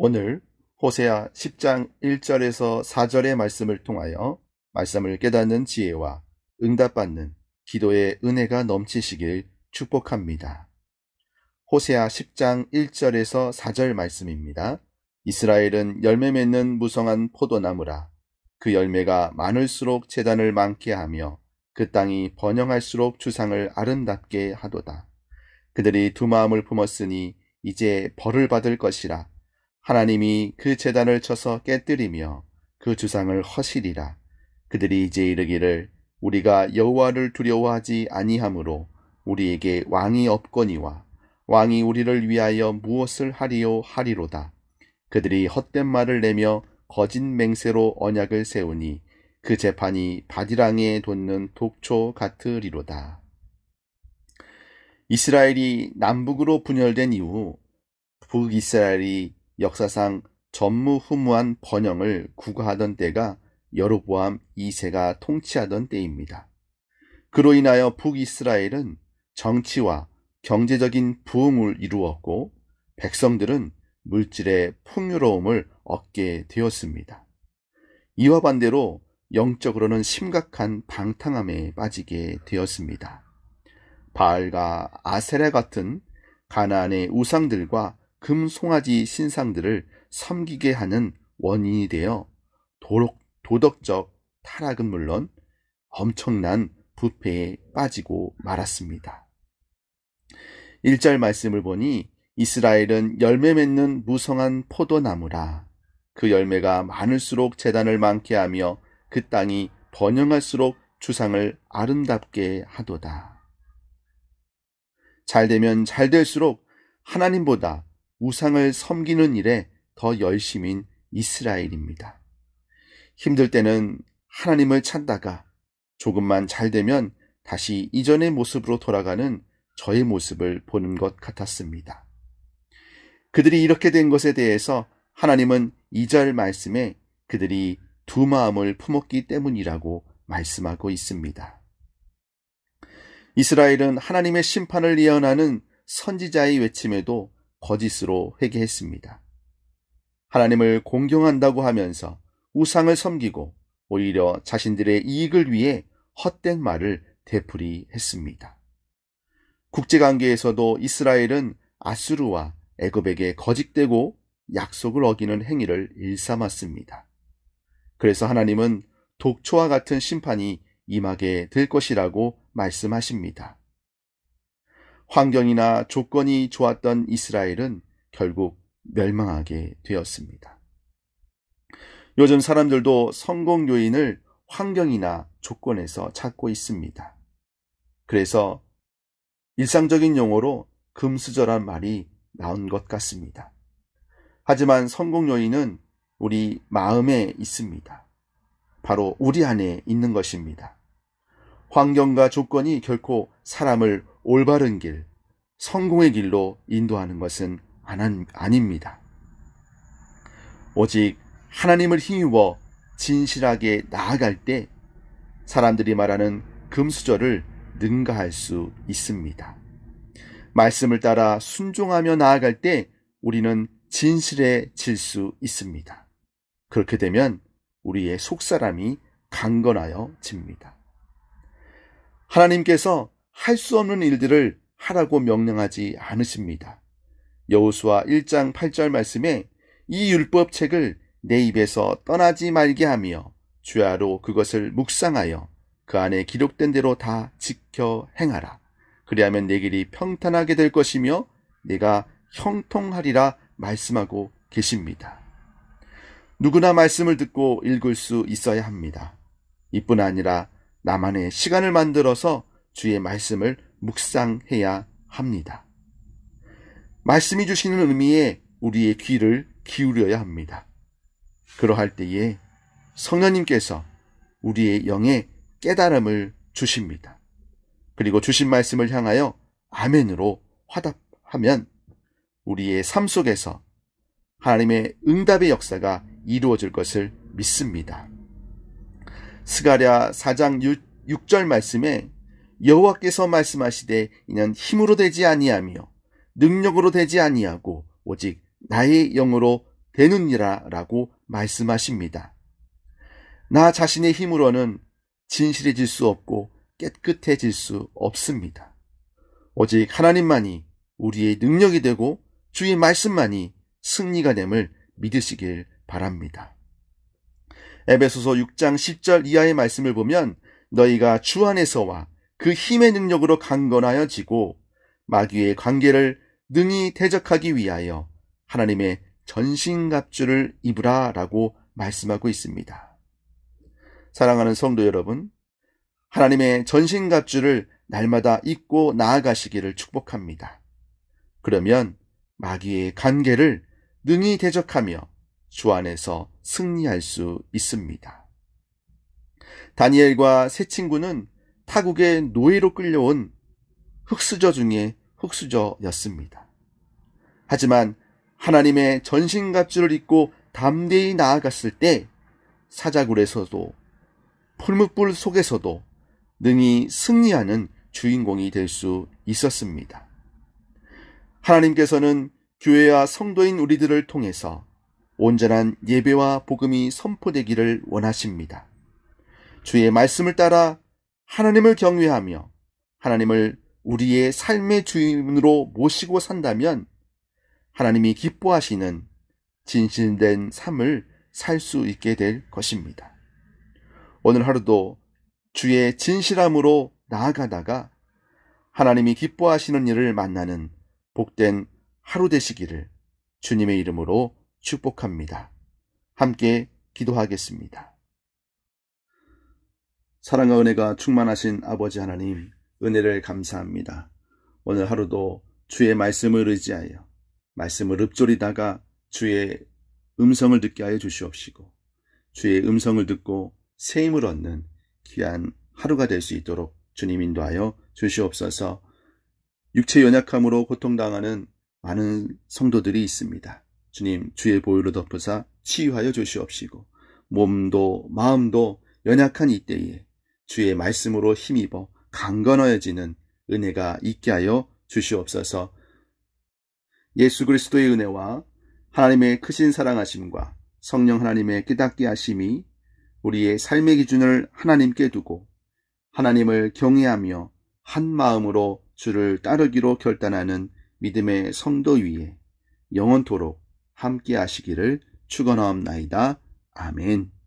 오늘 호세아 10장 1절에서 4절의 말씀을 통하여 말씀을 깨닫는 지혜와 응답받는 기도의 은혜가 넘치시길 축복합니다. 호세아 10장 1절에서 4절 말씀입니다. 이스라엘은 열매 맺는 무성한 포도나무라. 그 열매가 많을수록 재단을 많게 하며 그 땅이 번영할수록 주상을 아름답게 하도다. 그들이 두 마음을 품었으니 이제 벌을 받을 것이라. 하나님이 그 제단을 쳐서 깨뜨리며 그 주상을 허시리라. 그들이 이제 이르기를 우리가 여호와를 두려워하지 아니하므로 우리에게 왕이 없거니와 왕이 우리를 위하여 무엇을 하리요 하리로다. 그들이 헛된 말을 내며 거짓 맹세로 언약을 세우니 그 재판이 바디랑에 돋는 독초 같으리로다. 이스라엘이 남북으로 분열된 이후 북이스라엘이 역사상 전무후무한 번영을 구가하던 때가 여로보암 2세가 통치하던 때입니다. 그로 인하여 북이스라엘은 정치와 경제적인 부흥을 이루었고 백성들은 물질의 풍요로움을 얻게 되었습니다. 이와 반대로 영적으로는 심각한 방탕함에 빠지게 되었습니다. 바알과 아세라 같은 가나안의 우상들과 금송아지 신상들을 섬기게 하는 원인이 되어 도덕적 타락은 물론 엄청난 부패에 빠지고 말았습니다. 1절 말씀을 보니 이스라엘은 열매 맺는 무성한 포도나무라. 그 열매가 많을수록 재단을 많게 하며 그 땅이 번영할수록 주상을 아름답게 하도다. 잘되면 잘될수록 하나님보다 우상을 섬기는 일에 더 열심인 이스라엘입니다. 힘들 때는 하나님을 찾다가 조금만 잘되면 다시 이전의 모습으로 돌아가는 저의 모습을 보는 것 같았습니다. 그들이 이렇게 된 것에 대해서 하나님은 2절 말씀에 그들이 두 마음을 품었기 때문이라고 말씀하고 있습니다. 이스라엘은 하나님의 심판을 예언하는 선지자의 외침에도 거짓으로 회개했습니다. 하나님을 공경한다고 하면서 우상을 섬기고 오히려 자신들의 이익을 위해 헛된 말을 되풀이했습니다. 국제관계에서도 이스라엘은 아수르와 애굽에게 거짓되고 약속을 어기는 행위를 일삼았습니다. 그래서 하나님은 독초와 같은 심판이 임하게 될 것이라고 말씀하십니다. 환경이나 조건이 좋았던 이스라엘은 결국 멸망하게 되었습니다. 요즘 사람들도 성공 요인을 환경이나 조건에서 찾고 있습니다. 그래서 일상적인 용어로 금수저란 말이 나온 것 같습니다. 하지만 성공 요인은 우리 마음에 있습니다. 바로 우리 안에 있는 것입니다. 환경과 조건이 결코 사람을 올바른 길, 성공의 길로 인도하는 것은 아닙니다. 오직 하나님을 힘입어 진실하게 나아갈 때 사람들이 말하는 금수저를 능가할 수 있습니다. 말씀을 따라 순종하며 나아갈 때 우리는 진실해질 수 있습니다. 그렇게 되면 우리의 속사람이 강건하여집니다. 하나님께서 할 수 없는 일들을 하라고 명령하지 않으십니다. 여호수아 1장 8절 말씀에 이 율법책을 내 입에서 떠나지 말게 하며 주야로 그것을 묵상하여 그 안에 기록된 대로 다 지켜 행하라. 그리하면 내 길이 평탄하게 될 것이며 내가 형통하리라 말씀하고 계십니다. 누구나 말씀을 듣고 읽을 수 있어야 합니다. 이뿐 아니라 나만의 시간을 만들어서 주의 말씀을 묵상해야 합니다. 말씀이 주시는 의미에 우리의 귀를 기울여야 합니다. 그러할 때에 성령님께서 우리의 영에 깨달음을 주십니다. 그리고 주신 말씀을 향하여 아멘으로 화답하면 우리의 삶 속에서 하나님의 응답의 역사가 이루어질 것을 믿습니다. 스가랴 4장 6절 말씀에 여호와께서 말씀하시되 이는 힘으로 되지 아니하며 능력으로 되지 아니하고 오직 나의 영으로 되느니라 라고 말씀하십니다. 나 자신의 힘으로는 진실해질 수 없고 깨끗해질 수 없습니다. 오직 하나님만이 우리의 능력이 되고 주의 말씀만이 승리가 됨을 믿으시길 바랍니다. 에베소서 6장 10절 이하의 말씀을 보면 너희가 주 안에서와 그 힘의 능력으로 강건하여지고 마귀의 관계를 능히 대적하기 위하여 하나님의 전신갑주를 입으라 라고 말씀하고 있습니다. 사랑하는 성도 여러분, 하나님의 전신갑주를 날마다 입고 나아가시기를 축복합니다. 그러면 마귀의 관계를 능히 대적하며 주 안에서 승리할 수 있습니다. 다니엘과 세 친구는 타국의 노예로 끌려온 흙수저 중에 흙수저였습니다. 하지만 하나님의 전신갑주를 입고 담대히 나아갔을 때 사자굴에서도 풀무불 속에서도 능히 승리하는 주인공이 될 수 있었습니다. 하나님께서는 교회와 성도인 우리들을 통해서 온전한 예배와 복음이 선포되기를 원하십니다. 주의 말씀을 따라 하나님을 경외하며 하나님을 우리의 삶의 주인으로 모시고 산다면 하나님이 기뻐하시는 진실된 삶을 살 수 있게 될 것입니다. 오늘 하루도 주의 진실함으로 나아가다가 하나님이 기뻐하시는 일을 만나는 복된 하루 되시기를 주님의 이름으로 축복합니다. 함께 기도하겠습니다. 사랑과 은혜가 충만하신 아버지 하나님, 은혜를 감사합니다. 오늘 하루도 주의 말씀을 의지하여 말씀을 읊조리다가 주의 음성을 듣게 하여 주시옵시고 주의 음성을 듣고 새 힘을 얻는 귀한 하루가 될 수 있도록 주님 인도하여 주시옵소서. 육체 연약함으로 고통당하는 많은 성도들이 있습니다. 주님, 주의 보혈로 덮으사 치유하여 주시옵시고 몸도 마음도 연약한 이때에 주의 말씀으로 힘입어 강건하여지는 은혜가 있게 하여 주시옵소서. 예수 그리스도의 은혜와 하나님의 크신 사랑하심과 성령 하나님의 깨닫게 하심이 우리의 삶의 기준을 하나님께 두고 하나님을 경외하며 한 마음으로 주를 따르기로 결단하는 믿음의 성도 위에 영원토록 함께 하시기를 축원하옵나이다. 아멘.